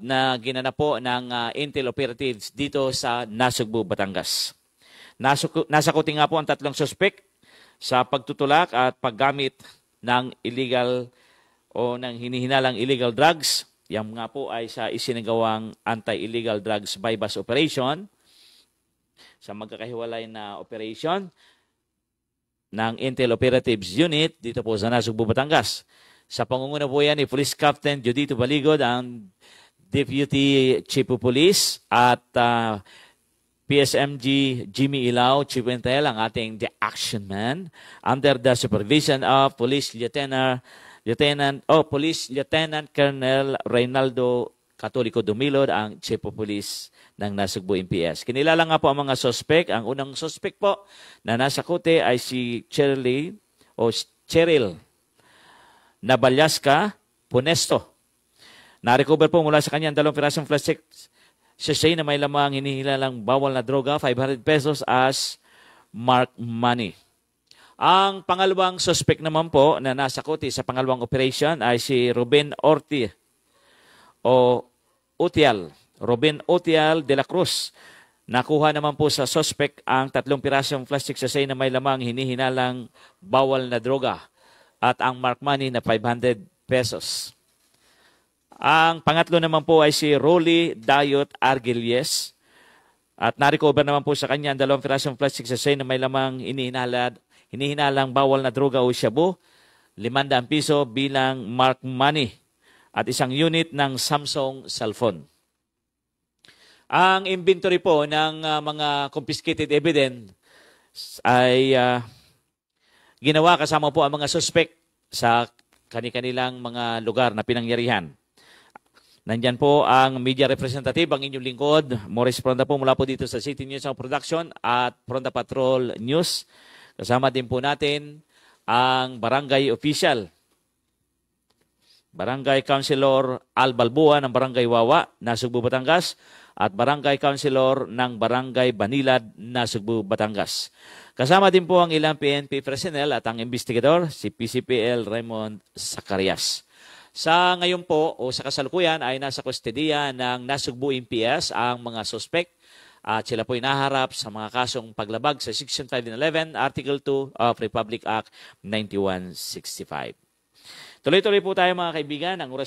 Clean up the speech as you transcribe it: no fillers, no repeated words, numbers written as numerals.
na ginanap po ng Intel operatives dito sa Nasugbu, Batangas. Nasakuti nga po ang tatlong suspek sa pagtutulak at paggamit ng illegal o ng hinihinalang illegal drugs. Yan nga po ay sa isinagawang anti-illegal drugs bypass operation sa magkakahiwalay na operation ng Intel Operatives Unit dito po sa Nasugbu, Batangas. Sa pangunguna po yan ni Police Captain Judito Baligod, ang Deputy Chief of Police, at PSMG Jimmy Ilao, Chief Intel, ang ating the action man, under the supervision of Police Lieutenant Colonel Reynaldo Catolico Dumilod, ang Chief of Police ng Nasugbu MPS. Kinilala nga po ang mga suspek. Ang unang suspek po na nasa kote ay si Cheryl Nabalyaska Punesto. Na-recover po mula sa kanya ang 2 pirasong plastic sachet na may lamang hinihilalang bawal na droga, 500 pesos as mark money. Ang pangalawang suspect naman po na nasa kote sa pangalawang operation ay si Ruben Otial de la Cruz. Nakuha naman po sa suspect ang 3 pirasong plastic sachet na may lamang hinihinalang bawal na droga at ang mark money na 500 pesos. Ang pangatlo naman po ay si Rolly Dayot Argelies. At na-recover naman po sa kanya ang 2 pirasong plastic sachet na may lamang hinihinalang bawal na droga o shabu, 500 piso bilang mark money at isang unit ng Samsung cellphone. Ang inventory po ng mga confiscated evidence ay ginawa kasama po ang mga suspect sa kanilang mga lugar na pinangyarihan. Nandyan po ang media representative, ang inyong lingkod, Morris Fronda po mula po dito sa City News Production at Fronda Patrol News. Kasama din po natin ang barangay official, Barangay Councilor Al Balbua ng Barangay Wawa, Nasugbu, Batangas, at Barangay Councilor ng Barangay Banilad, Nasugbu, Batangas. Kasama din po ang ilang PNP personnel at ang investigador, si PCPL Raymond Zacarias. Sa ngayon po o sa kasalukuyan ay nasa kustodiya ng Nasugbu MPS ang mga suspect at sila po inaharap sa mga kasong paglabag sa Section 511, Article 2 of Republic Act 9165. Tuloy-tuloy po tayo mga kaibigan. Ang oras